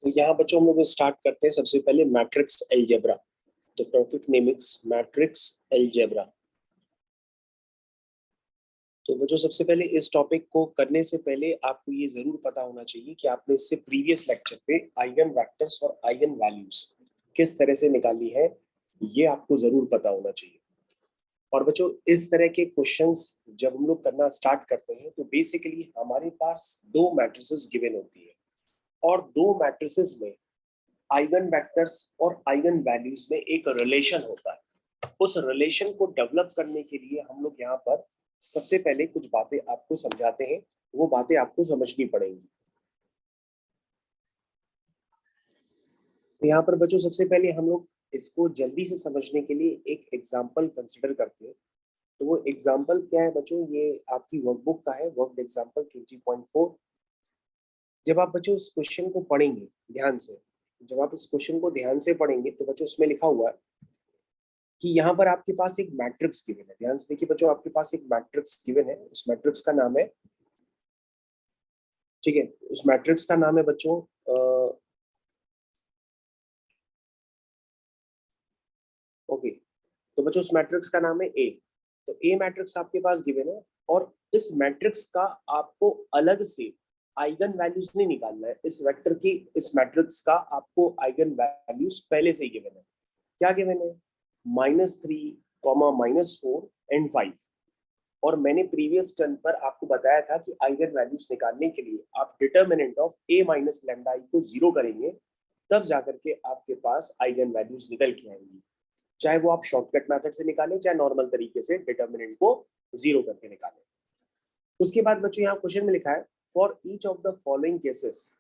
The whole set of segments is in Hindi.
तो यहाँ बच्चों हम लोग स्टार्ट करते हैं सबसे पहले मैट्रिक्स अलजेब्रा। तो topic name is matrix algebra. तो बच्चों सबसे पहले इस टॉपिक को करने से पहले आपको ये जरूर पता होना चाहिए कि आपने इससे प्रीवियस लेक्चर पे आइगन वेक्टर्स और आइगन वैल्यूज किस तरह से निकाली है, ये आपको जरूर पता होना चाहिए। और बच्चों इस तरह के क्वेश्चंस जब हम लोग करना स्टार्ट करते हैं तो बेसिकली हमारे पास दो मैट्रिसेस गिवन होती है और दो मैट्रिसेस में आइगन वेक्टर्स और आइगन वैल्यूज में एक रिलेशन होता है। उस रिलेशन को डेवलप करने के लिए हम लोग यहाँ पर सबसे पहले कुछ बातें आपको समझाते हैं, वो बातें आपको समझनी पड़ेंगी। तो यहाँ पर बच्चों सबसे पहले हम लोग इसको जल्दी से समझने के लिए एक एग्जाम्पल कंसिडर करते हैं। तो वो एग्जाम्पल क्या है बच्चों, ये आपकी वर्कबुक का है, वर्क एग्जाम्पल 20.4। जब आप बच्चों इस क्वेश्चन को पढ़ेंगे ध्यान से, जब आप इस क्वेश्चन को ध्यान से पढ़ेंगे तो बच्चों उसमें लिखा हुआ है कि यहाँ पर आपके पास एक मैट्रिक्स गिवन है। ध्यान से देखिए बच्चों, आपके पास एक मैट्रिक्स गिवन है, उस मैट्रिक्स का नाम है, ठीक है, उस मैट्रिक्स का नाम है बच्चों ओके। तो बच्चों उस मैट्रिक्स का नाम है ए। तो ए मैट्रिक्स आपके पास गिवन है और इस मैट्रिक्स का आपको अलग से आइगन वैल्यूज नहीं निकालना है। इस वेक्टर की, इस मैट्रिक्स का आपको आइगन वैल्यूज पहले से ही गिवन है। क्या गिवन है? -3, -4 एंड 5। और मैंने प्रीवियस टर्न पर आपको बताया था कि आइगन वैल्यूज निकालने के लिए आप determinant of a minus lambda i को 0 करेंगे, तब जाकर के आपके पास आइगन वैल्यूज निकल के आएंगी। चाहे वो आप शॉर्टकट मेथड से निकालें, चाहे नॉर्मल तरीके से डिटर्मिनेंट को 0 करके निकालें। उसके बाद बच्चों यहाँ क्वेश्चन में लिखा है, for each of the following cases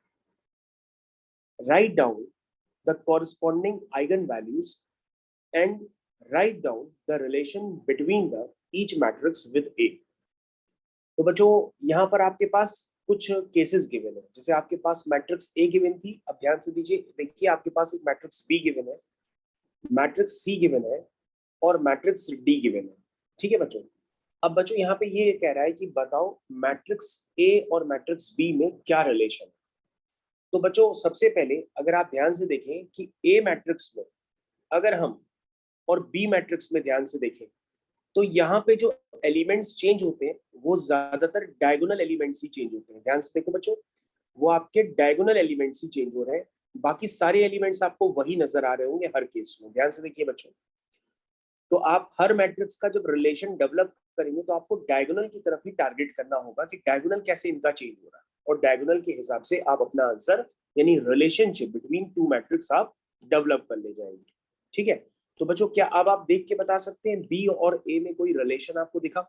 write down the corresponding eigen values and write down the relation between the each matrix with A. तो बच्चों यहाँ पर आपके पास कुछ केसेस गिवन है। जैसे आपके पास मैट्रिक्स ए गिवन थी, अब ध्यान से दीजिए, देखिए आपके पास एक मैट्रिक्स बी गिवन है, मैट्रिक्स सी गिवन है और मैट्रिक्स डी गिवन है। ठीक है बच्चों। अब बच्चों यहाँ पे ये कह रहा है कि बताओ मैट्रिक्स ए और मैट्रिक्स बी में क्या रिलेशन है। तो बच्चों सबसे पहले अगर आप ध्यान से देखें कि ए मैट्रिक्स में अगर हम और बी मैट्रिक्स में ध्यान से देखें तो यहाँ पे जो एलिमेंट्स चेंज होते हैं वो ज्यादातर डायगोनल एलिमेंट्स ही चेंज होते हैं। ध्यान से देखो बच्चों, वो आपके डायगोनल एलिमेंट्स ही चेंज हो रहे हैं, बाकी सारे एलिमेंट्स आपको वही नजर आ रहे होंगे हर केस में। ध्यान से देखिए बच्चों, तो आप हर मैट्रिक्स का जब रिलेशन डेवलप करेंगे तो आपको डायगोनल की तरफ ही टारगेट करना होगा कि डायगोनल कैसे इनका चेंज हो रहा है, और डायगोनल के हिसाब से आप अपना आंसर यानी रिलेशनशिप बिटवीन टू मैट्रिक्स आप डेवलप कर ले जाएंगे। ठीक है। तो बच्चों क्या अब आप देख के बता सकते हैं बी और ए में कोई रिलेशन आपको दिखा?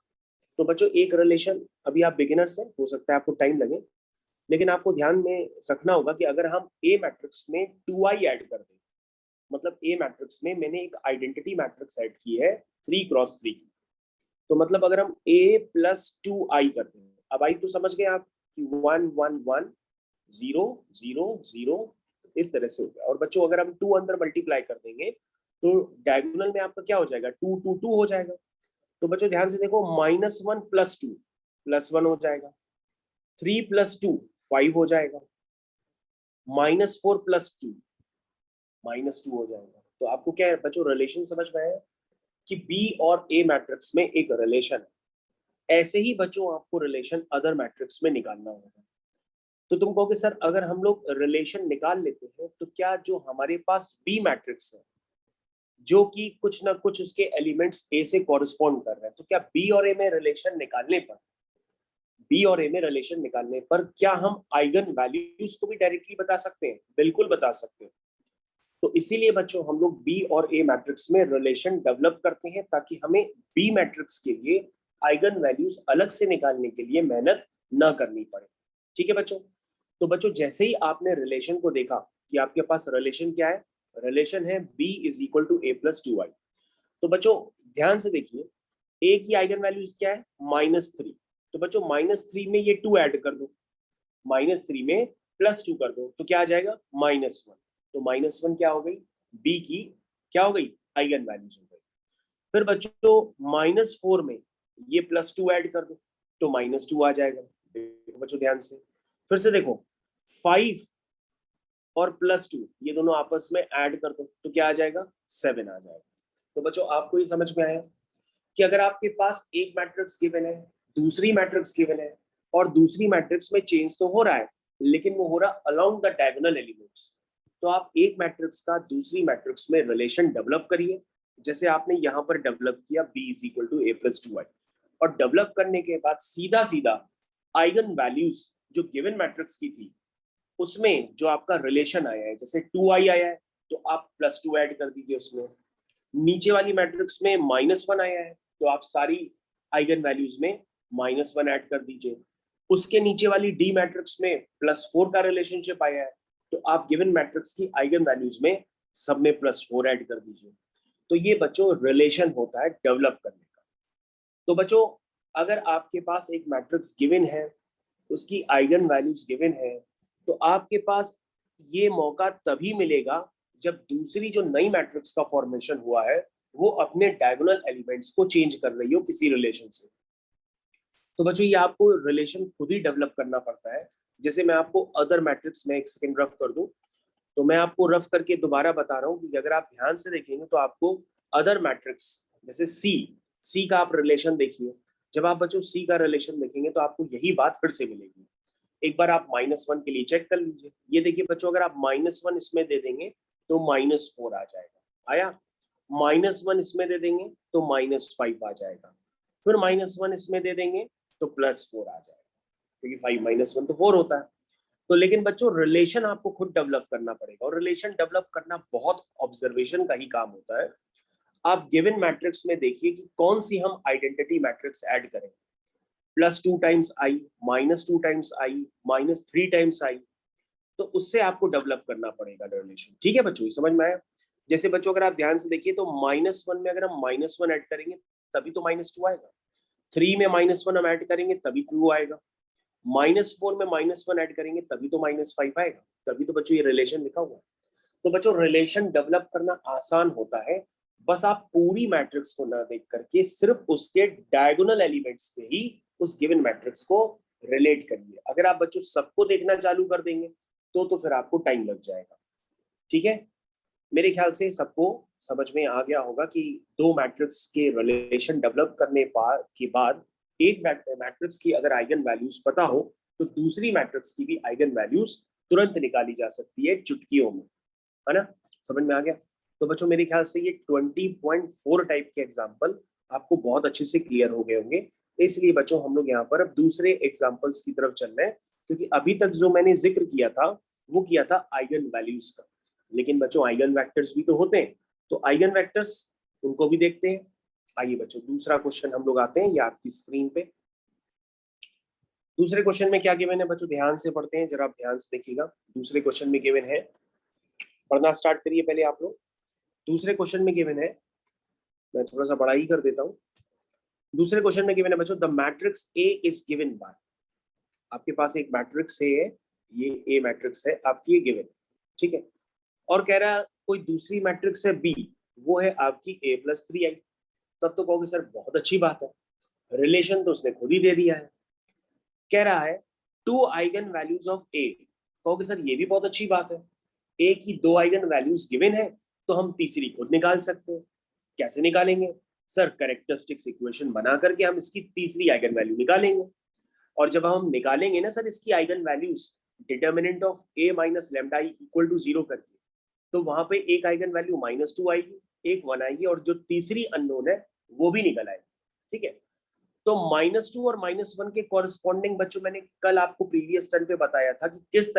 तो बच्चों एक रिलेशन, अभी आप बिगिनर्स हैं, हो सकता है आपको टाइम लगे, लेकिन आपको ध्यान में रखना होगा कि अगर हम ए मैट्रिक्स में 2i ऐड कर दें, मतलब ए मैट्रिक्स में मैंने एक आइडेंटिटी मैट्रिक्स ऐड की है 3x3 की, तो मतलब अगर हम a प्लस 2i करते हैं, अब आई तो समझ गए आप कि 1 1 1 0 0 0, इस तरह से हो गया। और बच्चों अगर हम 2 अंदर मल्टीप्लाई कर देंगे तो डायगोनल में आपका क्या हो जाएगा, 2 2 2 हो जाएगा। तो बच्चों ध्यान से देखो, -1 + 2 +1 हो जाएगा, 3 + 2 5 हो जाएगा, -4 + 2 -2 हो जाएगा। तो आपको क्या है बच्चों, रिलेशन समझ में आया कि बी और ए मैट्रिक्स में एक रिलेशन है। ऐसे ही बच्चों आपको रिलेशन अदर मैट्रिक्स में निकालना होगा। तो तुम कहोगे सर अगर हम लोग रिलेशन निकाल लेते हैं तो क्या जो हमारे पास बी मैट्रिक्स है जो कि कुछ ना कुछ उसके एलिमेंट्स ए से कॉरेस्पॉन्ड कर रहे हैं, तो क्या बी और ए में रिलेशन निकालने पर, बी और ए में रिलेशन निकालने पर क्या हम आइगन वैल्यूज को भी डायरेक्टली बता सकते हैं? बिल्कुल बता सकते हैं। तो इसीलिए बच्चों हम लोग बी और ए मैट्रिक्स में रिलेशन डेवलप करते हैं ताकि हमें बी मैट्रिक्स के लिए आइगन वैल्यूज अलग से निकालने के लिए मेहनत ना करनी पड़े। ठीक है बच्चों। तो बच्चों जैसे ही आपने रिलेशन को देखा कि आपके पास रिलेशन क्या है, रिलेशन है b = a + 2i। तो बच्चों ध्यान से देखिए, a की आइगन वैल्यूज क्या है, -3। तो बच्चों -3 में ये 2 ऐड कर दो, -3 में +2 कर दो तो क्या आ जाएगा, -1। तो -1 क्या हो गई, b की क्या हो गई, आइगन वैल्यूज हो गई। फिर बच्चों -4 में ये +2 ऐड कर दो तो -2 आ जाएगा। देखो बच्चों ध्यान से, फिर से देखो 5 और +2 ये दोनों आपस में ऐड कर दो तो क्या आ जाएगा 7 आ जाएगा। तो बच्चों आपको ये समझ में आया कि अगर आपके पास एक मैट्रिक्स गिवन है, दूसरी मैट्रिक्स गिवन है और दूसरी मैट्रिक्स में चेंज तो हो रहा है लेकिन वो हो रहा अलोंग द डायगोनल एलिमेंट्स, तो आप एक मैट्रिक्स का दूसरी मैट्रिक्स में रिलेशन डेवलप करिए, जैसे आपने यहाँ पर डेवलप किया b is equal to a plus 2y, और डेवलप करने के बाद सीधा सीधा आइगन वैल्यूज जो गिवन मैट्रिक्स की थी उसमें जो आपका रिलेशन आया है, जैसे 2i आया है तो आप +2 ऐड कर दीजिए उसमें, नीचे वाली मैट्रिक्स में -1 आया है तो आप सारी आइगन वैल्यूज में -1 ऐड कर दीजिए, उसके नीचे वाली डी मैट्रिक्स में +4 का रिलेशनशिप आया है तो आप गिवन मैट्रिक्स की आइगन वैल्यूज में सब में +4 ऐड कर दीजिए। तो ये बच्चों रिलेशन होता है डेवलप करने का। तो बच्चों अगर आपके पास एक मैट्रिक्स गिवन है, उसकी आइगन वैल्यूज गिवन है, तो आपके पास ये मौका तभी मिलेगा जब दूसरी जो नई मैट्रिक्स का फॉर्मेशन हुआ है वो अपने डायगोनल एलिमेंट्स को चेंज कर रही हो किसी रिलेशन से। तो बच्चों ये आपको रिलेशन खुद ही डेवलप करना पड़ता है। जैसे मैं आपको अदर मैट्रिक्स में एक सेकंड रफ कर दूं, तो मैं आपको रफ करके दोबारा बता रहा हूँ कि अगर आप ध्यान से देखेंगे तो आपको अदर मैट्रिक्स जैसे सी का आप रिलेशन देखिए, जब आप बच्चों सी का रिलेशन देखेंगे तो आपको यही बात फिर से मिलेगी। एक बार आप -1 के लिए चेक कर लीजिए, ये देखिए बच्चों अगर आप -1 इसमें दे देंगे तो -4 आ जाएगा, आया, -1 इसमें दे देंगे तो -5 आ जाएगा, फिर -1 इसमें दे देंगे तो +4 आ जाएगा, क्योंकि 5 - 1 तो 4 होता है। तो लेकिन बच्चों रिलेशन आपको खुद डेवलप करना पड़ेगा, और रिलेशन डेवलप करना बहुत ऑब्जर्वेशन का ही काम होता है। आप गिवन मैट्रिक्स में देखिए कि कौन सी हम आइडेंटिटी मैट्रिक्स ऐड करें, +2 times I, -2 times I, -3 times I, तो उससे आपको डेवलप करना पड़ेगा रिलेशन। ठीक है बच्चों, ये समझ में आया? जैसे बच्चों अगर आप ध्यान से देखिए तो -1 में अगर हम -1 ऐड करेंगे तभी तो -2 आएगा, 3 में -1 हम ऐड करेंगे तभी 2 आएगा, -4 में -1 ऐड करेंगे तभी तो -5 आएगा, तभी तो बच्चों ये रिलेशन लिखा हुआ है। तो बच्चों रिलेशन डेवलप करना आसान होता है, बस आप पूरी मैट्रिक्स को ना देख करके सिर्फ उसके डायगोनल एलिमेंट्स पे ही उस गिवन मैट्रिक्स को रिलेट करिए। अगर आप बच्चों सबको देखना चालू कर देंगे तो फिर आपको टाइम लग जाएगा। ठीक है, मेरे ख्याल से सबको समझ में आ गया होगा कि दो मैट्रिक्स के रिलेशन डेवलप करने के बाद एक मैट्रिक्स की अगर आइगन वैल्यूज पता हो तो दूसरी मैट्रिक्स की भी आइगन वैल्यूज तुरंत निकाली जा सकती है चुटकियों में, है ना? समझ में आ गया? तो बच्चों मेरे ख्याल से ये 20.4 टाइप के एग्जाम्पल आपको बहुत अच्छे से क्लियर हो गए होंगे। इसलिए बच्चों हम लोग यहाँ पर अब दूसरे एग्जाम्पल्स की तरफ चल रहे हैं, क्योंकि अभी तक जो मैंने जिक्र किया था वो किया था आइगन वैल्यूज का, लेकिन बच्चों आइगन वेक्टर्स भी तो होते हैं, तो आइगन वेक्टर्स उनको भी देखते हैं। आइए बच्चों दूसरा क्वेश्चन हम लोग आते हैं, ये आपकी स्क्रीन पे। दूसरे क्वेश्चन में क्या गिवन है बच्चों, ध्यान से पढ़ते हैं, जरा आप ध्यान से देखिएगा। दूसरे क्वेश्चन में गिवन है, पढ़ना स्टार्ट करिए पहले आप लोग। दूसरे क्वेश्चन में गिवन है, मैं थोड़ा सा बड़ा ही कर देता हूँ। दूसरे क्वेश्चन में गिवन है बच्चों, the matrix A is given by, आपके पास एक मैट्रिक्स ए है, ये ए मैट्रिक्स है आपकी, ये गिवन, ठीक है, और कह रहा है कोई दूसरी मैट्रिक्स है बी, वो है आपकी a + 3i। तब तो कहोगे सर बहुत अच्छी बात है, रिलेशन तो उसने खुद ही दे दिया है। कह रहा है 2 आइगन वैल्यूज ऑफ a, कहोगे सर ये भी बहुत अच्छी बात है, a की 2 आइगन वैल्यूज गिवन है तो हम तीसरी खुद निकाल सकते हैं। कैसे निकालेंगे सर? कैरेक्टरिस्टिक्स इक्वेशन बना करके हम इसकी तीसरी आइगन वैल्यू निकालेंगे, और जब हम निकालेंगे ना सर इसकी eigenvalues determinant of a minus lambda i equal to 0 करके, तो वहां पे एक आइगन वैल्यू -2 आएगी, एक 1 आएगी, और जो तीसरी अननोन है वो भी निकल आएगी। ठीक है, तो -2 और -1 के कॉरेस्पॉन्डिंग बच्चों मैंने कल आपको प्रीवियस टर्न पे बताया था कि किस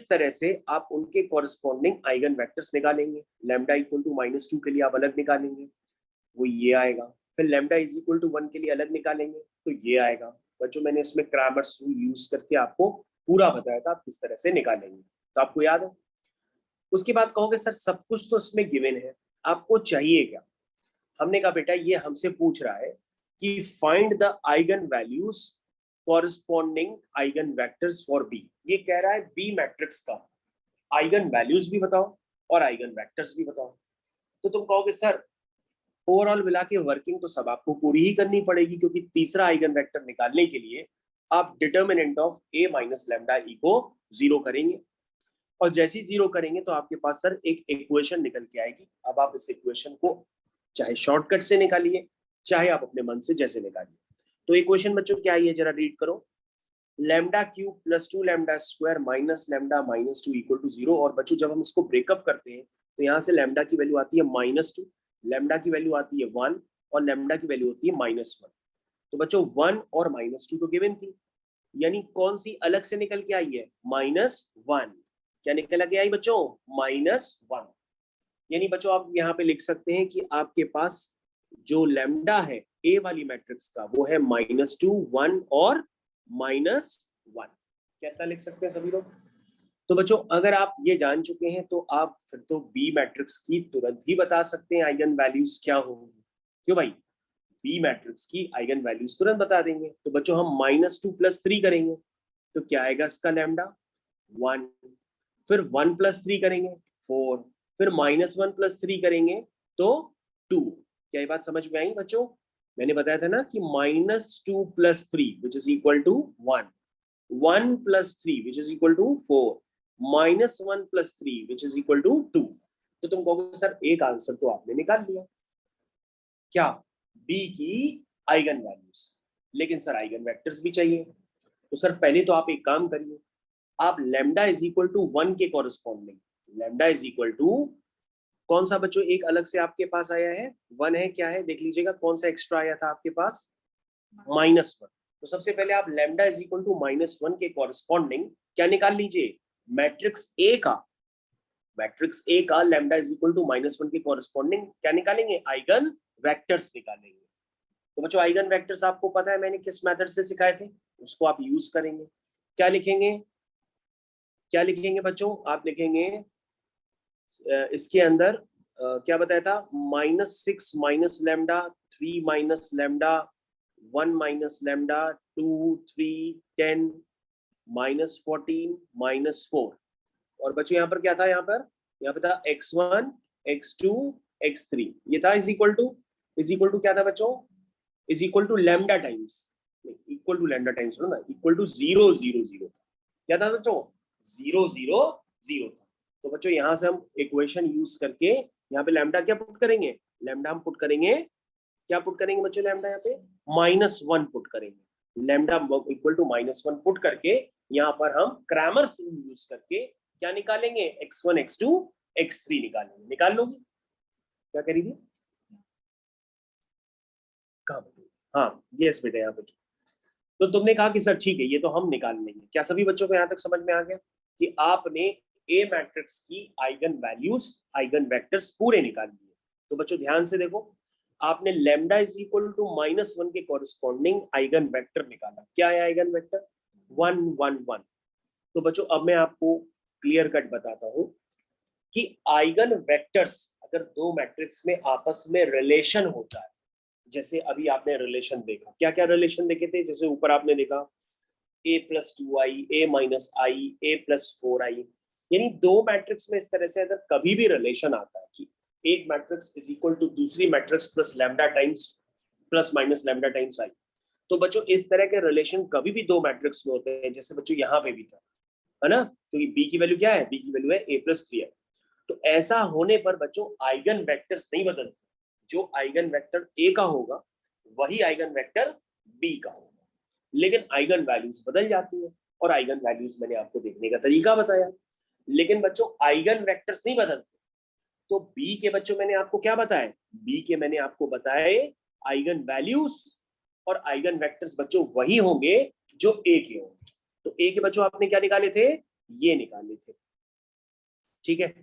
तरह से आप उनके कॉरेस्पॉन्डिंग आइगन वेक्टर्स निकालेंगे। लैम्डा इक्वल टू -2 के लिए आप अलग निकालेंगे, वो ये आएगा, फिर लैम्डा इज इक्वल टू 1 के लिए अलग निकालेंगे तो ये आएगा। बच्चों मैंने इसमें क्रैमर्स रूल यूज करके आपको पूरा बताया था आप किस तरह से निकालेंगे, तो आपको याद है। उसके बाद कहोगे सर सब कुछ तो इसमें गिवन है, आपको चाहिए क्या? हमने कहा बेटा ये हमसे पूछ रहा है कि find the eigenvalues corresponding eigenvectors for B. ये कह रहा है बी मैट्रिक्स का आइगन वैल्यूज भी बताओ और आइगन वेक्टर्स भी बताओ। तो तुम कहोगे सर ओवरऑल मिला के वर्किंग तो सब आपको पूरी ही करनी पड़ेगी, क्योंकि तीसरा आइगन वेक्टर निकालने के लिए आप determinant of a minus lambda E को 0 करेंगे। और जैसे ही 0 करेंगे तो आपके पास सर एक इक्वेशन निकल के आएगी। अब आप इस इक्वेशन को चाहे शॉर्टकट से निकालिए, चाहे आप अपने मन से जैसे निकालिए। तो इक्वेशन बच्चों क्या है, जरा रीड करो। Lambda cube plus 2 lambda square minus lambda minus 2 equal to 0। और बच्चों जब हम इसको ब्रेकअप करते हैं तो यहाँ से लैम्डा की वैल्यू आती है -2, लैम्डा की वैल्यू आती है 1 और लैम्डा की वैल्यू होती है -1। तो बच्चों 1 और -2 तो गिवन थी, यानी कौन सी अलग से निकल के आई है, -1। क्या निकल के आई बच्चों, -1। यानी बच्चों आप यहाँ पे लिख सकते हैं कि आपके पास जो लैम्डा है ए वाली मैट्रिक्स का वो है -2, 1 और -1। क्या लिख सकते हैं सभी लोग। तो बच्चों अगर आप ये जान चुके हैं तो आप फिर तो बी मैट्रिक्स की तुरंत ही बता सकते हैं आइगन वैल्यूज क्या होंगी। क्यों भाई, बी मैट्रिक्स की आइगन वैल्यूज तुरंत बता देंगे। तो बच्चों हम -2 + 3 करेंगे तो क्या आएगा इसका लैम्डा 1, फिर 1 + 3 करेंगे 4, फिर -1 + 3 करेंगे तो 2। क्या ये बात समझ में आई बच्चों। मैंने बताया था ना कि -2 + 3 which is equal to 1, 1 + 3 which is equal to 4, -1 + 3 which is equal to 2। तो तुम कहोगे सर एक आंसर तो आपने निकाल लिया, क्या, बी की आइगन वैल्यूज। लेकिन सर आइगन वेक्टर्स भी चाहिए। तो सर पहले तो आप एक काम करिए, आप लैम्डा इज इक्वल टू 1 के corresponding, lambda is equal to कौन सा बच्चों एक अलग से आपके पास आया है 1 है, क्या है देख लीजिएगा, कौन सा एक्स्ट्रा आया था आपके पास, -1। तो सबसे पहले आप लैम्डा इज इक्वल टू -1 के कॉरेस्पॉन्डिंग क्या निकाल लीजिए, मैट्रिक्स ए का, मैट्रिक्स ए का लैम्डा इज इक्वल टू -1 के कॉरेस्पॉन्डिंग क्या निकालेंगे, आइगन वेक्टर्स निकालेंगे। तो बच्चों आइगन वेक्टर्स आपको पता है मैंने किस मेथड से सिखाए थे, उसको आप यूज करेंगे। क्या लिखेंगे, क्या लिखेंगे बच्चों, आप लिखेंगे इसके अंदर क्या बताया था, -6 minus lambda, 3 minus lambda, 1 minus lambda, 2 3 10 -14 -4। और बच्चों यहाँ पर क्या था, यहाँ पर था x1 x2 x3, ये था इज इक्वल टू क्या था बच्चों, is equal to lambda times, equal to lambda times ना, इक्वल टू 0 0 0। क्या था बच्चों, 0 0 0 था। तो बच्चों यहाँ से हम इक्वेशन यूज करके यहाँ पे लैम्डा क्या पुट करेंगे, लैम्डा हम पुट करेंगे, क्या पुट करेंगे बच्चों, लैम्डा यहाँ पे -1 पुट करेंगे, लैम्डा इक्वल टू -1 पुट करके यहाँ पर हम क्रैमर्स रूल यूज करके क्या निकालेंगे, x1 x2 x3 निकालेंगे। निकाल लोगे, क्या करेंगे, कहाँ, हाँ यस बेटा यहाँ पे। तो तुमने कहा कि सर ठीक है ये तो हम निकाल लेंगे। क्या सभी बच्चों को यहाँ तक समझ में आ गया कि आपने ए मैट्रिक्स की आइगन वैल्यूज आइगन वेक्टर्स पूरे निकाल लिए। तो बच्चों ध्यान से देखो, आपने लैम्डा इज इक्वल टू -1 के कॉरेस्पॉन्डिंग आइगन वेक्टर निकाला। क्या है आइगन वेक्टर, 1 1 1। तो बच्चों अब मैं आपको क्लियर कट बताता हूं कि आइगन वेक्टर्स अगर दो मैट्रिक्स में आपस में रिलेशन होता है, जैसे अभी आपने रिलेशन देखा, क्या क्या रिलेशन देखे थे, जैसे ऊपर आपने देखा a+2i, a-i, a+4i, यानी दो मैट्रिक्स में इस तरह से अगर कभी भी रिलेशन आता है कि एक मैट्रिक्स इज इक्वल टू दूसरी matrix plus lambda times plus minus lambda times I, तो बच्चों इस तरह के रिलेशन कभी भी दो मैट्रिक्स में होते हैं, जैसे बच्चों यहाँ पे भी था, है ना। तो ये बी की वैल्यू क्या है, बी की वैल्यू है a+3i। तो ऐसा होने पर बच्चों आइगन वेक्टर्स नहीं बदलते, जो आइगन वेक्टर ए का होगा वही आइगन वेक्टर बी का होगा, लेकिन आइगन वैल्यूज बदल जाती है। और आइगन वैल्यूज मैंने आपको देखने का तरीका बताया, लेकिन बच्चों आइगन वेक्टर्स नहीं बदलते। तो बी के बच्चों मैंने आपको क्या बताया, बी के मैंने आपको बताए आइगन वैल्यूज और आइगन वेक्टर्स बच्चों वही होंगे जो ए के होंगे। तो ए के बच्चों आपने क्या निकाले थे, ये निकाले थे, ठीक है,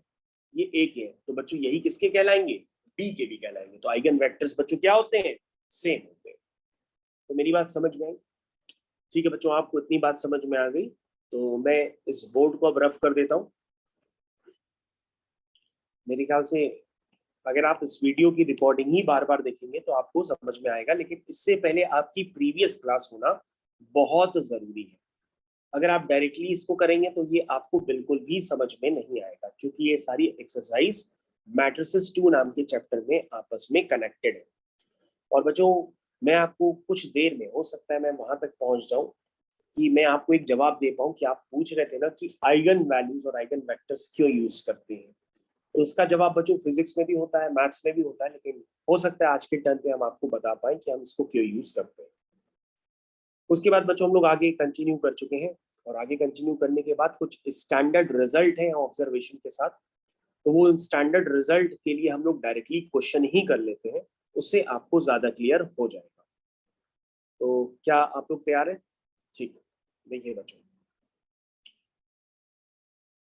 ये ए के हैं। तो बच्चों यही किसके कहलाएंगे, बी के भी कहलाएंगे। तो आइगन वेक्टर्स बच्चों क्या होते हैं, सेम होते हैं। तो मेरी बात समझ में आई, ठीक है बच्चों, आपको इतनी बात समझ में आ गई तो मैं इस बोर्ड को अब रफ कर देता हूँ। मेरे ख्याल से अगर आप इस वीडियो की रिकॉर्डिंग ही बार बार देखेंगे तो आपको समझ में आएगा, लेकिन इससे पहले आपकी प्रीवियस क्लास होना बहुत जरूरी है। अगर आप डायरेक्टली इसको करेंगे तो ये आपको बिल्कुल भी समझ में नहीं आएगा, क्योंकि ये सारी एक्सरसाइज मैट्रिसेस 2 नाम के चैप्टर में आपस में कनेक्टेड है। और बच्चों मैं आपको कुछ देर में, हो सकता है मैं वहां तक पहुंच जाऊं, कि मैं आपको एक जवाब दे पाऊं कि आप पूछ रहे थे ना कि आइगन वैल्यूज और आइगन वेक्टर्स क्यों यूज करते हैं, तो उसका जवाब बच्चों फिजिक्स में भी होता है, मैथ्स में भी होता है, लेकिन हो सकता है आज के टर्न पे हम आपको बता पाए कि हम इसको क्यों यूज करते हैं। उसके बाद बच्चों हम लोग आगे कंटिन्यू कर चुके हैं, और आगे कंटिन्यू करने के बाद कुछ स्टैंडर्ड रिजल्ट है ऑब्जर्वेशन के साथ, तो वो स्टैंडर्ड रिजल्ट के लिए हम लोग डायरेक्टली क्वेश्चन ही कर लेते हैं, उससे आपको ज्यादा क्लियर हो जाएगा। तो क्या आप लोग तैयार हैं? ठीक है, देखिए बच्चों,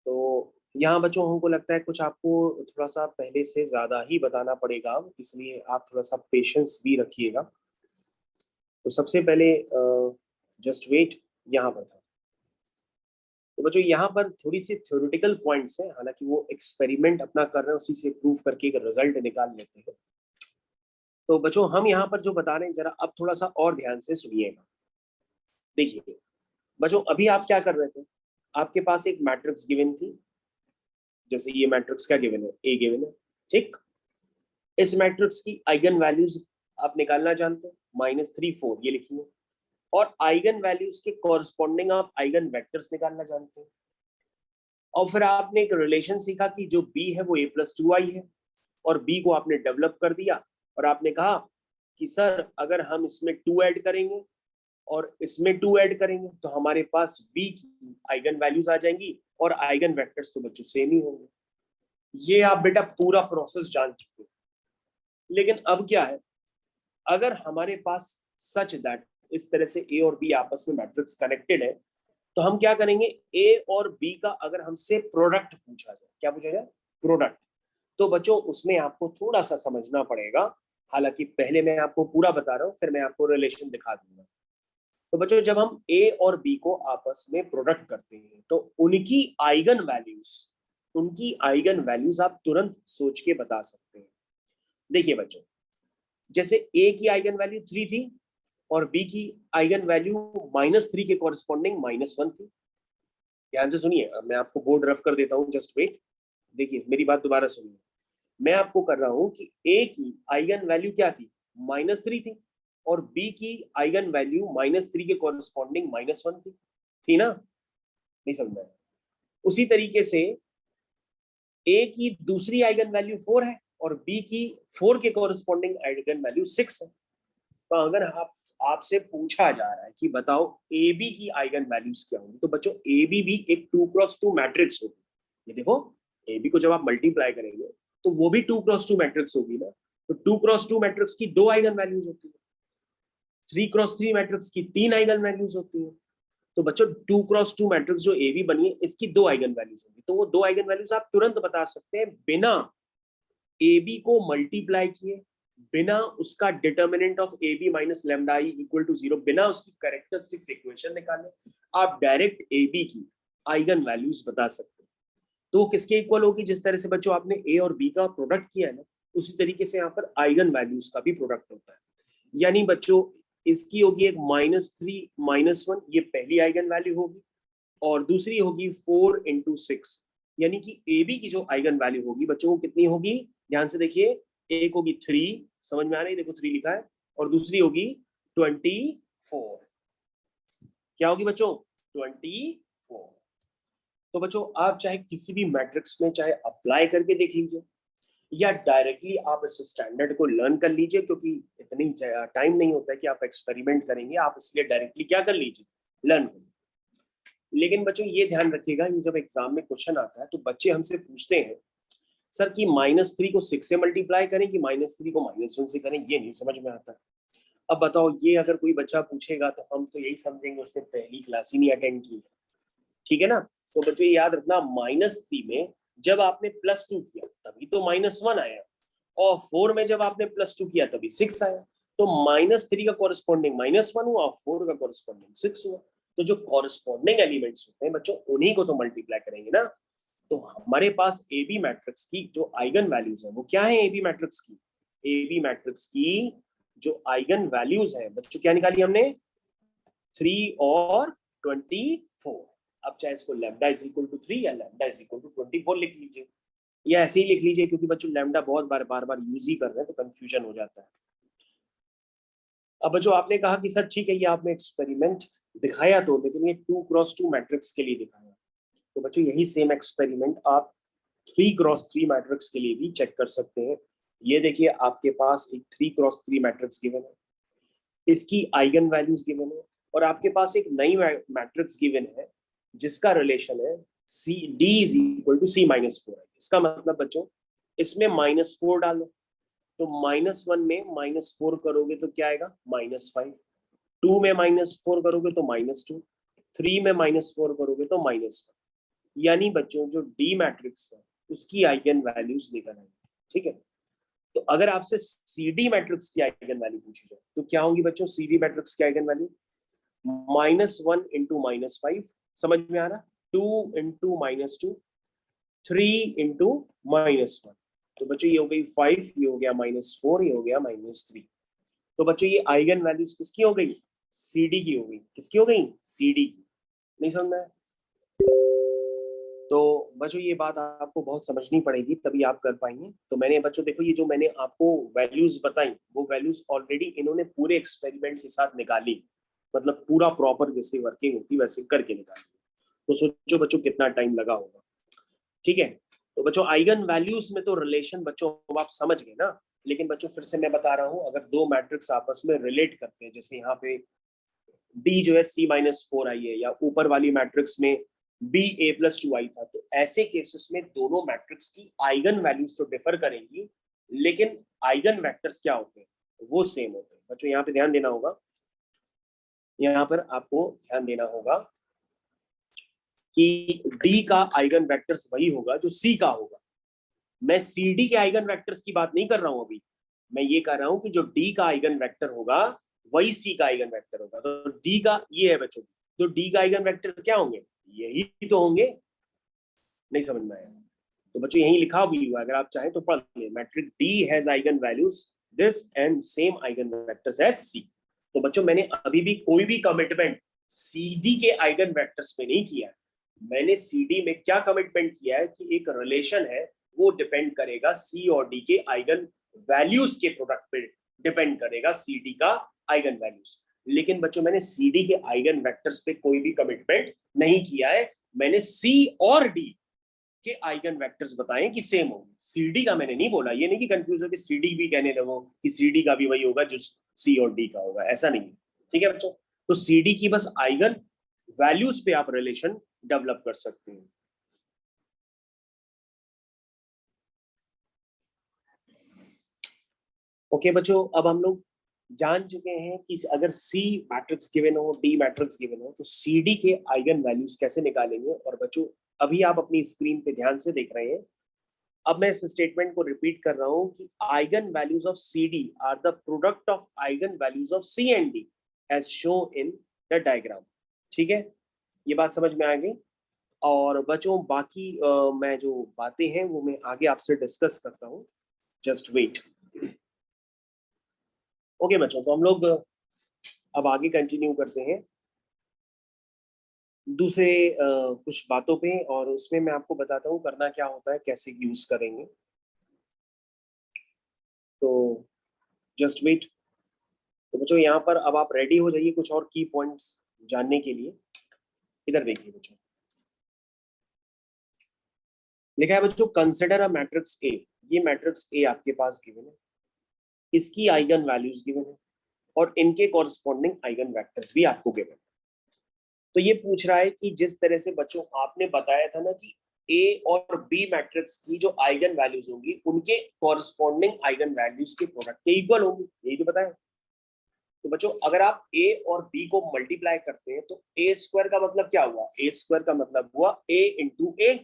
तो यहाँ बच्चों हमको लगता है कुछ आपको थोड़ा सा पहले से ज्यादा ही बताना पड़ेगा, इसलिए आप थोड़ा सा पेशेंस भी रखिएगा। तो सबसे पहले जस्ट वेट यहाँ पर था। तो बच्चों यहाँ पर थोड़ी सी थ्योरेटिकल पॉइंट्स हैं, हालांकि वो एक्सपेरिमेंट अपना कर रहे हैं, उसी से प्रूव करके एक रिजल्ट निकाल लेते हैं। तो बच्चों हम यहाँ पर जो बता रहे हैं जरा अब थोड़ा सा और ध्यान से सुनिएगा। देखिए बच्चों, अभी आप क्या कर रहे थे, आपके पास एक मैट्रिक्स गिवन थी, जैसे ये मैट्रिक्स क्या गिवन है, ए गिवन है, ठीक। इस मैट्रिक्स की आइगन वैल्यूज आप निकालना जानते हो, -3 4 ये लिखिए, और आइगन वैल्यूज के कॉरस्पॉन्डिंग आप आइगन वेक्टर्स निकालना जानते हैं। और फिर आपने एक रिलेशन सीखा कि जो बी है वो a+2i है, और बी को आपने डेवलप कर दिया, और आपने कहा कि सर अगर हम इसमें 2 ऐड करेंगे और इसमें 2 ऐड करेंगे तो हमारे पास बी की आइगन वैल्यूज आ जाएंगी, और आइगन वेक्टर्स तो बच्चों सेम ही होंगे। ये आप बेटा पूरा प्रोसेस जान चुके हो। लेकिन अब क्या है, अगर हमारे पास सच दैट इस तरह से ए और बी आपस में मैट्रिक्स कनेक्टेड है, तो हम क्या करेंगे, ए और बी का अगर हमसे प्रोडक्ट पूछा जाए, क्या पूछा जाए, प्रोडक्ट, तो बच्चों उसमें आपको थोड़ा सा समझना पड़ेगा। हालांकि पहले मैं आपको पूरा बता रहा हूं, फिर मैं आपको रिलेशन दिखा दूंगा। तो बच्चों जब हम ए और बी को आपस में प्रोडक्ट करते हैं तो उनकी आइगन वैल्यूज आप तुरंत सोच के बता सकते हैं। देखिए बच्चों, जैसे ए की आइगन वैल्यू 3 थी और बी की आइगन वैल्यू -3 के कॉरेस्पॉन्डिंग -1 थी। ध्यान से सुनिए, मैं आपको बोर्ड रफ कर देता हूं, जस्ट वेट। देखिए मेरी बात दोबारा सुनिए, मैं आपको कर रहा हूं कि ए की आइगन वैल्यू क्या थी, -3 थी, और बी की आइगन वैल्यू -3 के कॉरेस्पॉन्डिंग -1 थी ना, नहीं समझ में आया? उसी तरीके से ए की दूसरी आइगन वैल्यू 4 है और बी की 4 के कॉरेस्पॉन्डिंग आइगन वैल्यू 6 है। तो अगर आपसे पूछा जा रहा है कि बताओ ए बी की आइगन वैल्यूज क्या होंगी, तो बच्चों ए बी भी एक 2x2 मैट्रिक्स होगी। ये देखो, ए बी को जब आप मल्टीप्लाई करेंगे तो वो भी 2x2 मैट्रिक्स होगी ना। तो 2x2 मैट्रिक्स की 2 आइगन वैल्यूज होती है, 3x3 मैट्रिक्स की 3 आइगन वैल्यूज होती है। तो बच्चों 2x2 मैट्रिक्स जो ए बी बनी है इसकी 2 आइगन वैल्यूज होंगी, तो वो 2 आइगन वैल्यूज आप तुरंत बता सकते हैं बिना ए बी को मल्टीप्लाई किए, बिना उसका determinant of A B minus lambda I equal to 0, बिना उसकी कैरेक्टरिस्टिक्स इक्वेशन निकाले आप डायरेक्ट ए बी की आइगन वैल्यूज बता सकते हैं। तो किसके इक्वल होगी, जिस तरह से बच्चों आपने ए और बी का प्रोडक्ट किया है ना, उसी तरीके से यहाँ पर आइगन वैल्यूज का भी प्रोडक्ट होता है। यानी बच्चों इसकी होगी एक -3 -1, ये पहली आइगन वैल्यू होगी, और दूसरी होगी 4 × 6, यानी कि ए बी की जो आइगन वैल्यू होगी बच्चों वो कितनी होगी, ध्यान से देखिए, एक होगी 3, समझ में आ रही, देखो 3 लिखा है, और दूसरी होगी 24। क्या होगी बच्चों, 24। तो बच्चों आप चाहे किसी भी मैट्रिक्स में चाहे अप्लाई करके देख लीजिए, या डायरेक्टली आप इस स्टैंडर्ड को लर्न कर लीजिए, क्योंकि इतनी टाइम नहीं होता है कि आप एक्सपेरिमेंट करेंगे, आप इसलिए डायरेक्टली क्या कर लीजिए, लर्न कर। लेकिन बच्चों ये ध्यान रखिएगा, ये जब एग्जाम में क्वेश्चन आता है तो बच्चे हमसे पूछते हैं सर कि -3 को 6 से मल्टीप्लाई करें कि -3 को -1 से करें, ये नहीं समझ में आता। अब बताओ, ये अगर कोई बच्चा पूछेगा तो हम तो यही समझेंगे उसने पहली क्लास ही नहीं अटेंड की है, ठीक है ना। तो बच्चों याद रखना, -3 में जब आपने +2 किया तभी तो -1 आया, और 4 में जब आपने +2 किया तभी 6 आया। तो -3 का कॉरेस्पॉन्डिंग -1 हुआ और 4 का कॉरेस्पॉन्डिंग 6 हुआ। तो जो कॉरेस्पॉन्डिंग एलिमेंट्स होते हैं बच्चों उन्हीं को तो मल्टीप्लाई करेंगे ना। तो हमारे पास ए बी मैट्रिक्स की जो आइगन वैल्यूज है वो क्या है, ए बी मैट्रिक्स की, ए बी मैट्रिक्स की जो आइगन वैल्यूज है बच्चों क्या निकाली हमने, 3 और 24। अब चाहे इसको लैम्डा इज इक्वल टू 3 या लैम्डा इज इक्वल टू 24 लिख लीजिए, या ऐसे ही लिख लीजिए, क्योंकि बच्चों लैम्डा बहुत बार यूज ही कर रहे हैं तो कंफ्यूजन हो जाता है। अब बच्चों आपने कहा कि सर ठीक है, ये आपने एक्सपेरिमेंट दिखाया तो, लेकिन ये 2x2 मैट्रिक्स के लिए दिखाया। तो बच्चों यही सेम एक्सपेरिमेंट आप 3x3 मैट्रिक्स के लिए भी चेक कर सकते हैं। ये देखिए आपके पास एक 3x3 मैट्रिक्स गिवन है, इसकी आइगन वैल्यूज गिवन है, और आपके पास एक नई मैट्रिक्स गिवन है जिसका रिलेशन है C D is equal to C minus 4। इसका मतलब बच्चों इसमें -4 डालो, तो -1 में -4 करोगे तो क्या आएगा -5, 2 में -4 करोगे तो -2, 3 में -4 करोगे तो -1। यानी बच्चों जो डी मैट्रिक्स है उसकी आइगन वैल्यूज निकल आएंगी। ठीक है, तो अगर आपसे सी डी मैट्रिक्स की आइगन वैल्यू पूछी जाए तो क्या होंगी बच्चों सी डी मैट्रिक्स की आइगन वैल्यू? -1 इंटू -5, समझ में आ रहा? 2 इंटू -2, 3 इंटू -1। तो बच्चों ये हो गई 5, ये हो गया -4, ये हो गया -3। तो बच्चों ये आइगन वैल्यूज किसकी हो गई? सी डी की हो गई। किसकी हो गई? सी डी की। नहीं समझ में आया? तो बच्चों ये बात आपको बहुत समझनी पड़ेगी तभी आप कर पाएंगे। तो मैंने बच्चों देखो ये जो मैंने आपको वैल्यूज बताई वो वैल्यूज ऑलरेडी इन्होंने पूरे एक्सपेरिमेंट के साथ निकाली, मतलब पूरा प्रॉपर जैसे वर्किंग होती वैसे करके निकाली। तो सोचो बच्चों कितना टाइम लगा होगा। ठीक है, तो बच्चों आइगन वैल्यूज में तो रिलेशन बच्चों आप समझ गए ना, लेकिन बच्चों फिर से मैं बता रहा हूँ, अगर दो मैट्रिक्स आपस में रिलेट करते हैं, जैसे यहाँ पे डी जो है C-4 आई है, या ऊपर वाली मैट्रिक्स में BA+2 आई था, तो ऐसे केसेस में दोनों मैट्रिक्स की आइगन वैल्यूज तो डिफर करेंगी, लेकिन आइगन वेक्टर्स क्या होते हैं वो सेम होते हैं। बच्चों यहाँ पे ध्यान देना होगा, यहाँ पर आपको ध्यान देना होगा कि डी का आइगन वेक्टर्स वही होगा जो सी का होगा। मैं सी डी के आइगन वेक्टर्स की बात नहीं कर रहा हूं अभी, मैं ये कह रहा हूं कि जो डी का आइगन वेक्टर होगा वही सी का आइगन वेक्टर होगा। तो डी का ये है बच्चों, तो डी का आइगन वेक्टर क्या होंगे? यही तो होंगे। नहीं समझ में आया? तो बच्चों यही लिखा भी हुआ, अगर आप चाहें तो पढ़ लें, matrix D has eigen values this and same eigen vectors as C. तो बच्चों मैंने अभी भी कोई भी कमिटमेंट सी डी के आइगन वेक्टर्स में नहीं किया है। मैंने सी डी में क्या कमिटमेंट किया है कि एक रिलेशन है वो डिपेंड करेगा सी और डी के आइगन वैल्यूज के प्रोडक्ट पे डिपेंड करेगा सी डी का आइगन वैल्यूज। लेकिन बच्चों मैंने सी डी के आइगन वेक्टर्स पे कोई भी कमिटमेंट नहीं किया है। मैंने सी और डी के आइगन वेक्टर्स बताएं कि सेम होंगे, सीडी का मैंने नहीं बोला। ये नहीं कि कंफ्यूज हो कि सीडी भी कहने लगो कि सीडी का भी वही होगा जो सी और डी का होगा, ऐसा नहीं है। ठीक है बच्चों, तो सीडी की बस आइगन वैल्यूज पे आप रिलेशन डेवलप कर सकते हैं। ओके बच्चों, अब हम लोग जान चुके हैं कि अगर सी मैट्रिक्स गिवन हो, डी मैट्रिक्स गिवन हो, तो सी डी के आइगन वैल्यूज कैसे निकालेंगे। और बच्चों अभी आप अपनी स्क्रीन पे ध्यान से देख रहे हैं, अब मैं इस स्टेटमेंट को रिपीट कर रहा हूं कि eigenvalues of C D are the product of eigenvalues of C and D as show in the diagram. ठीक है, ये बात समझ में आ गई। और बच्चों बाकी मैं जो बातें हैं वो मैं आगे आपसे डिस्कस करता हूँ, जस्ट वेट। ओके बच्चों, तो हम लोग अब आगे कंटिन्यू करते हैं दूसरे कुछ बातों पे, और उसमें मैं आपको बताता हूँ करना क्या होता है, कैसे यूज करेंगे। तो जस्ट वेट। तो बच्चों यहाँ पर अब आप रेडी हो जाइए कुछ और की पॉइंट्स जानने के लिए। इधर देखिए बच्चों, लिखा है बच्चों कंसिडर अ मैट्रिक्स ए। ये मैट्रिक्स ए आपके पास गिवन है, इसकी आइगन वैल्यूज गिवन है, और इनके कॉरस्पॉन्डिंग आइगन वेक्टर्स भी आपको गिवन है। तो ये पूछ रहा है कि जिस तरह से बच्चों आपने बताया था ना कि ए और बी मैट्रिक्स की जो आइगन वैल्यूज होंगी उनके कॉरस्पॉन्डिंग आइगन वैल्यूज के प्रोडक्ट के इक्वल होंगी, यही तो बताया। तो बच्चों अगर आप ए और बी को मल्टीप्लाई करते हैं तो ए स्क्वायर का मतलब क्या हुआ? ए स्क्वायर का मतलब हुआ ए इंटू ए।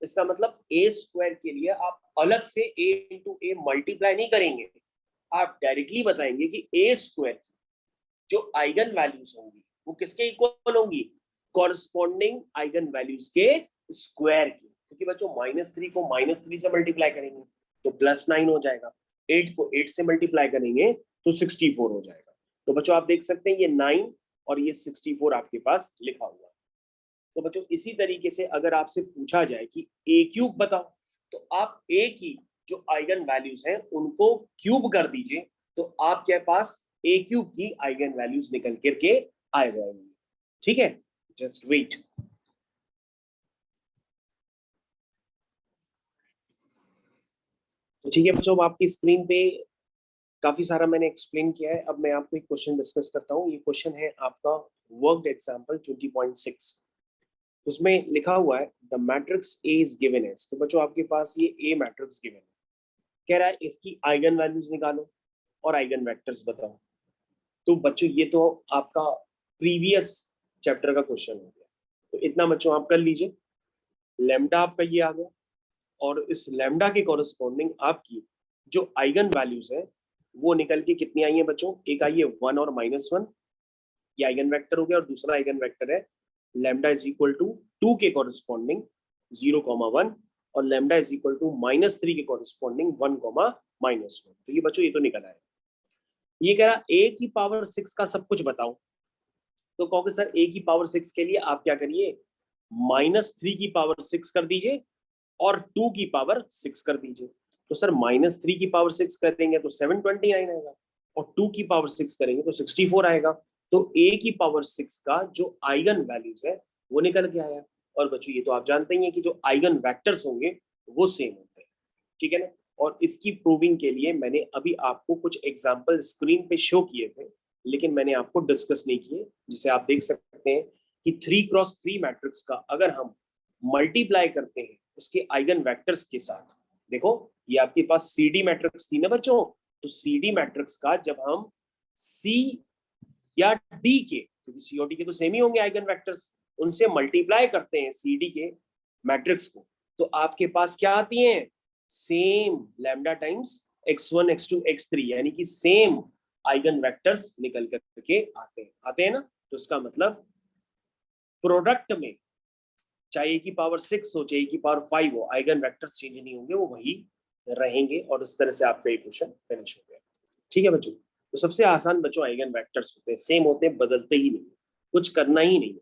इसका मतलब ए स्क्वायर के लिए आप अलग से ए इंटू ए मल्टीप्लाई नहीं करेंगे, आप डायरेक्टली बताएंगे कि ए स्क्वायर की जो आइगन वैल्यूज होंगी वो किसके इक्वल होंगी? कॉरस्पॉन्डिंग आइगन वैल्यूज के स्क्वायर की। क्योंकि बच्चों -3 को -3 से मल्टीप्लाई करेंगे तो +9 हो जाएगा, 8 को 8 से मल्टीप्लाई करेंगे तो 64 हो जाएगा। तो बच्चों आप देख सकते हैं ये 9 और ये 64 आपके पास लिखा हुआ है। तो बच्चों इसी तरीके से अगर आपसे पूछा जाए कि ए क्यूब बताओ, तो आप ए की जो आइगन वैल्यूज हैं उनको क्यूब कर दीजिए, तो आपके पास ए क्यूब की आइगन वैल्यूज निकल करके आ जाएंगी। ठीक है, जस्ट वेट। तो ठीक है बच्चों, अब आपकी स्क्रीन पे काफी सारा मैंने एक्सप्लेन किया है। अब मैं आपको एक क्वेश्चन डिस्कस करता हूँ। ये क्वेश्चन है आपका वर्कड एग्जांपल 20.6। उसमें लिखा हुआ है the matrix A is given as. तो बच्चों आपके पास ये ए मैट्रिक्स गिवन है, कह रहा है इसकी आइगन वैल्यूज निकालो और आइगन वेक्टर्स बताओ। तो बच्चों ये तो आपका प्रीवियस चैप्टर का क्वेश्चन हो गया, तो इतना बच्चों आप कर लीजिए। लैम्डा आपका ये आ गया, और इस लैम्डा के कॉरेस्पॉन्डिंग आपकी जो आइगन वैल्यूज है वो निकल के कितनी आई है बच्चों? एक आई है 1 और -1, ये आइगन वेक्टर हो गया। और दूसरा आइगन वेक्टर है लैम्डा इज इक्वल टू 2 के कॉरेस्पॉन्डिंग 0,1, और लैम्डा इज इक्वल टू -3 के कॉरेस्पॉन्डिंग 1,-1। तो ये बच्चों ये तो निकल आया। ये कह रहा ए की पावर 6 का सब कुछ बताओ। तो कहोगे सर ए की पावर 6 के लिए आप क्या करिए, -3 की पावर 6 कर दीजिए और 2 की पावर 6 कर दीजिए। तो सर -3 की पावर 6 करेंगे तो 729 आएगा, और 2 की पावर 6 करेंगे तो 64 आएगा। तो a की पावर 6 का जो आइगन वैल्यूज है वो निकल के आया। और बच्चों ये तो आप जानते ही हैं कि जो आइगन वेक्टर्स होंगे वो सेम होते हैं, ठीक है ना। और इसकी प्रूविंग के लिए मैंने अभी आपको कुछ एग्जांपल स्क्रीन पे शो किए थे, लेकिन मैंने आपको डिस्कस नहीं किए। जिसे आप देख सकते हैं कि 3x3 मैट्रिक्स का अगर हम मल्टीप्लाई करते हैं उसके आइगन वेक्टर्स के साथ, देखो ये आपके पास सीडी मैट्रिक्स थी ना बच्चों, तो सीडी मैट्रिक्स का जब हम सी या डी के, क्योंकि सी और डी के तो सेम ही होंगे आइगन वेक्टर्स, उनसे मल्टीप्लाई करते हैं सी डी के मैट्रिक्स को, तो आपके पास क्या आती हैं? Same lambda times x1 x2 x3, यानी कि सेम आइगन वेक्टर्स निकल करके आते हैं ना। तो इसका मतलब प्रोडक्ट में चाहे की पावर 6 हो चाहे की पावर 5 हो, आइगन वेक्टर्स चेंज नहीं होंगे, वो वही रहेंगे। और इस तरह से आपका ये क्वेश्चन फिनिश हो गया। ठीक है बच्चों, तो सबसे आसान बच्चों आइगन वेक्टर्स होते हैं, सेम होते हैं, बदलते ही नहीं, कुछ करना ही नहीं।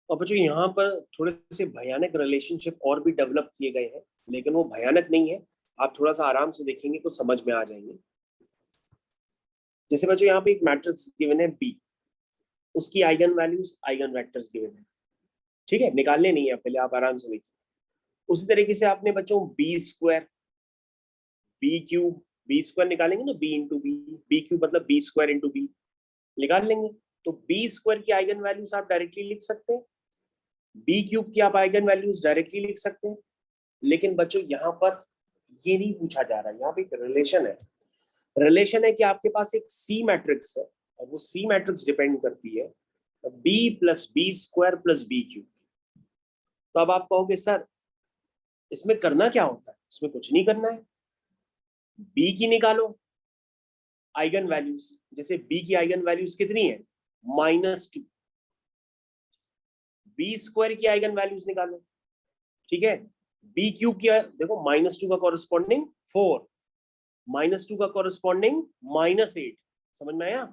और बच्चों यहाँ पर थोड़े से भयानक रिलेशनशिप और भी डेवलप किए गए हैं, लेकिन वो भयानक नहीं है, आप थोड़ा सा आराम से देखेंगे तो समझ में आ जाएंगे। जैसे बच्चों यहाँ पे एक मैट्रिक्स गिवन है बी, उसकी eigen values eigen vectors given है, ठीक है, निकालने नहीं है, पहले आप आराम से देखिए। उसी तरीके से आपने बच्चों B square B cube, B square निकालेंगे ना, B into B, B cube मतलब बी स्क्वायर इंटू बी, निकाल लेंगे। तो बी स्क्वायर की आइगन वैल्यूज आप डायरेक्टली लिख सकते हैं, बी क्यूब की आप आइगन वैल्यूज डायरेक्टली लिख सकते हैं। लेकिन बच्चों यहाँ पर ये नहीं पूछा जा रहा है, यहाँ पे एक रिलेशन है। रिलेशन है कि आपके पास एक सी मैट्रिक्स है, और वो सी मैट्रिक्स डिपेंड करती है B plus B square plus B cube. तो अब आप कहोगे सर इसमें करना क्या होता है? इसमें कुछ नहीं करना है, बी की निकालो आइगन वैल्यूज। जैसे बी की आइगन वैल्यूज कितनी है? -2। बी स्क्वायर की आइगन वैल्यूज निकालो, ठीक है। बी क्यूब की देखो -2 का कॉरेस्पॉन्डिंग 4, -2 का कॉरेस्पॉन्डिंग -8, समझ में आया?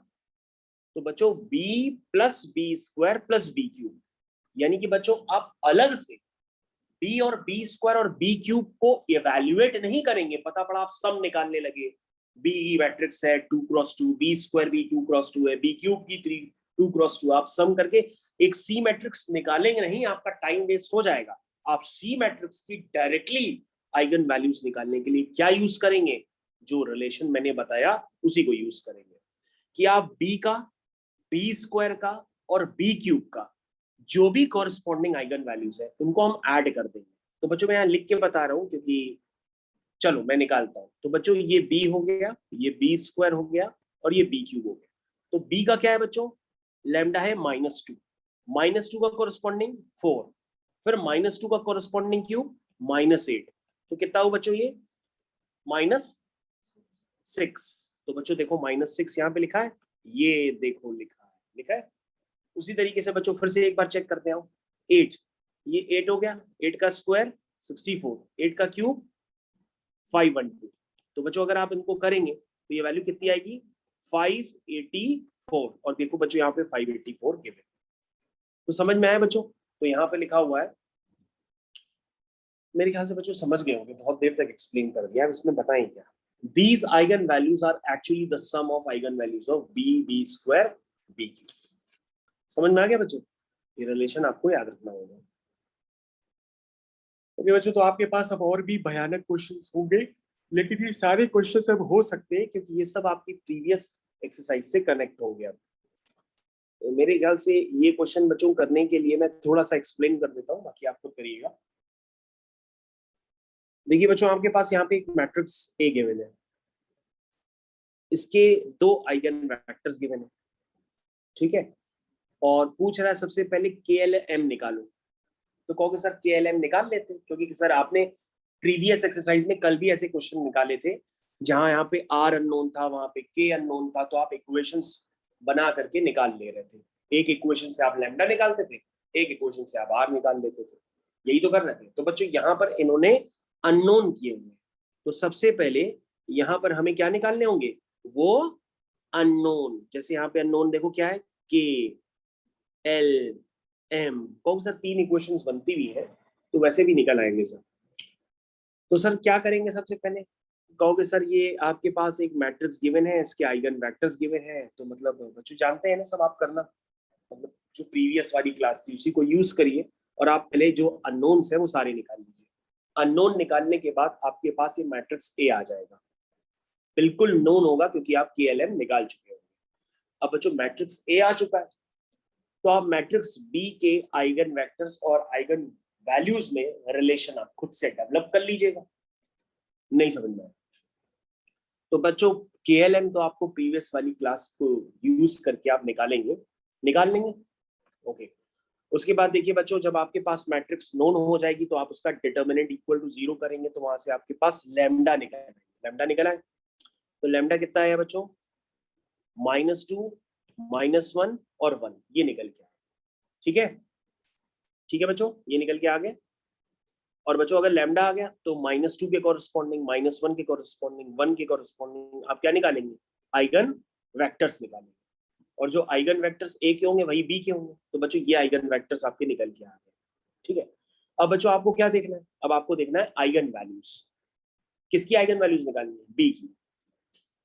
तो बच्चों b plus B square plus B cube, यानी कि बच्चों आप अलग से b और बी स्क्वायर और बी क्यूब को इवेल्युएट नहीं करेंगे, पता पड़ा आप सम निकालने लगे। b मैट्रिक्स है 2x2, बी स्क्वायर भी 2x2 है, बी क्यूब की 2x2, आप सम करके एक सी मैट्रिक्स निकालेंगे नहीं, आपका टाइम वेस्ट हो जाएगा। आप सी मैट्रिक्स की डायरेक्टली आइगन वैल्यूज निकालने के लिए क्या यूज करेंगे? जो रिलेशन मैंने बताया उसी को यूज करेंगे, कि आप बी का, बी स्क्वायर का और बी क्यूब का जो भी कॉरेस्पॉन्डिंग आइगन वैल्यूज है उनको हम ऐड कर देंगे। तो बच्चों मैं यहाँ लिख के बता रहा हूँ, क्योंकि चलो मैं निकालता हूँ। तो बच्चों ये बी हो गया, ये बी स्क्वायर हो गया, और ये बी क्यूब हो गया। तो बी का क्या है बच्चों? लैम्डा है -2, -2 का कॉरेस्पॉन्डिंग 4, फिर -2 का कॉरेस्पॉन्डिंग क्यूब -8, तो कितना हो बच्चों ये? -6। तो बच्चों देखो -6 यहाँ पे लिखा है, ये देखो लिखा है। उसी तरीके से बच्चों फिर से एक बार चेक करते हैं। 8, ये 8 हो गया, 8 का स्क्वायर 64, 8 का क्यूब 512। तो बच्चों अगर आप इनको करेंगे तो ये वैल्यू कितनी आएगी? 584। और देखो बच्चों यहाँ पे 584 गिवन। तो समझ में आया बच्चों? तो यहाँ पे लिखा हुआ है, मेरे ख्याल से बच्चों समझ गए होंगे, बहुत देर तक एक्सप्लेन कर दिया। इसमें बताएं क्या? These eigen values are actually the sum of eigen values of b, b square, b cube. समझ में आ गया बच्चों? ये रिलेशन आपको याद रखना होगा। ओके बच्चों, तो आपके पास अब और भी भयानक क्वेश्चंस होंगे, लेकिन ये सारे क्वेश्चंस अब हो सकते हैं क्योंकि ये सब आपकी प्रीवियस एक्सरसाइज से कनेक्ट होंगे। अब तो मेरे ख्याल से ये क्वेश्चन बच्चों करने के लिए मैं थोड़ा सा एक्सप्लेन कर देता हूँ, बाकी आप खुद करिएगा। देखिए बच्चों, आपके पास यहाँ पे एक मैट्रिक्स ए गिवन है, इसके 2 आइगन वेक्टर्स गिवन है, ठीक है, और पूछ रहा है सबसे पहले KLM निकालो। तो कहोगे सर KLM निकाल लेते हैं, क्योंकि सर आपने प्रीवियस एक्सरसाइज में कल भी ऐसे क्वेश्चन निकाले थे जहां यहाँ पे R अननोन था, वहां पे K अननोन था, तो आप इक्वेशंस बना करके निकाल ले रहे थे। एक इक्वेशन से आप लैम्डा निकालते थे, एक इक्वेशन से आप R निकाल लेते थे, यही तो कर रहे थे। तो बच्चों यहाँ पर इन्होंने अननोन किए हुए, तो सबसे पहले यहाँ पर हमें क्या निकालने होंगे, वो अननोन। जैसे यहाँ पे अननोन देखो क्या है, KLM, कहो सर 3 इक्वेशंस बनती भी है तो वैसे भी निकल आएंगे सर। तो सर क्या करेंगे, सबसे पहले कहोगे सर ये आपके पास एक मैट्रिक्स गिवन है, इसके आइगन वेक्टर्स गिवन है, तो मतलब बच्चों जानते हैं ना सब आप करना, मतलब जो प्रीवियस वाली क्लास थी उसी को यूज करिए और आप पहले जो अननोन्स है वो सारे निकाल लीजिए। अननोन निकालने के बाद आपके पास ये मैट्रिक्स ए आ जाएगा, बिल्कुल नोन होगा क्योंकि आप KLM निकाल चुके हो। अब बच्चों मैट्रिक्स ए आ चुका है, तो आप मैट्रिक्स बी के आइगन वेक्टर्स और आइगन वैल्यूज में रिलेशन आप खुद से डेवलप कर लीजिएगा। नहीं समझ में आया तो बच्चों KLM तो आपको प्रीवियस वाली क्लास को यूज करके आप निकाल लेंगे। ओके, उसके बाद देखिए बच्चों, जब आपके पास मैट्रिक्स नोन हो जाएगी तो आप उसका डिटर्मिनेंट इक्वल टू 0 करेंगे, तो वहां से आपके पास लैम्डा निकल आए। तो लैम्डा कितना है बच्चों, -2, -1 और 1, ये निकल के आए। ठीक है बच्चों, ये निकल के आ गए। और बच्चों अगर लैम्डा आ गया तो -2 के कॉरस्पॉन्डिंग, -1 के कॉरस्पॉन्डिंग, 1 के कॉरस्पॉन्डिंग आप क्या निकालेंगे, आइगन वेक्टर्स निकालेंगे। और जो आइगन वेक्टर्स ए के होंगे वही बी के होंगे, तो बच्चों ये आइगन वेक्टर्स आपके निकल के आ गए। ठीक है, अब बच्चों आपको क्या देखना है, अब आपको देखना है आइगन वैल्यूज। किसकी आइगन वैल्यूज निकालनी है, बी की।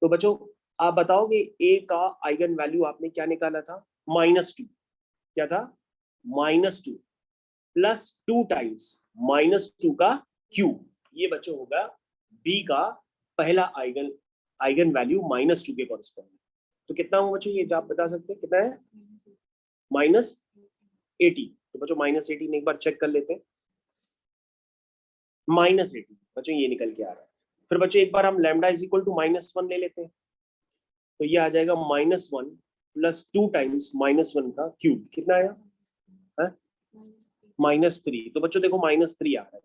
तो बच्चों आप बताओगे ए का आइगन वैल्यू आपने क्या निकाला था, -2, क्या था, -2 प्लस 2 टाइम्स -2 का क्यूब, ये बच्चों होगा बी का पहला आइगन वैल्यू -2 के कॉरस्पॉन्डिंग। तो कितना हुआ बच्चों, ये आप बता सकते हैं कितना है, -80। तो बच्चों -18 एक बार चेक कर लेते हैं, -18 बच्चों ये निकल के आ रहा है। फिर बच्चों एक बार हम लैम्डा इज इक्वल टू -1 ले लेते हैं, तो ये आ जाएगा -1 प्लस 2 टाइम्स -1 का क्यूब, कितना आया, -3। तो बच्चों देखो -3 आ रहा है।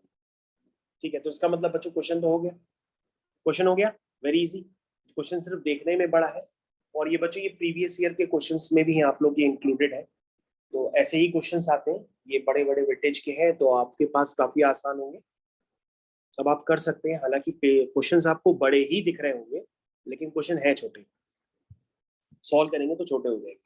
ठीक है, तो इसका मतलब बच्चों क्वेश्चन तो हो गया, क्वेश्चन हो गया, वेरी इजी। क्वेश्चन सिर्फ देखने में बड़ा है, और ये बच्चों ये प्रीवियस ईयर के क्वेश्चंस में भी आप लोग ये इंक्लूडेड है, तो ऐसे ही क्वेश्चंस आते हैं, ये बड़े बड़े वेटेज के हैं तो आपके पास काफी आसान होंगे। अब आप कर सकते हैं, हालांकि क्वेश्चंस आपको बड़े ही दिख रहे होंगे लेकिन क्वेश्चन है छोटे, सॉल्व करेंगे तो छोटे हो जाएंगे।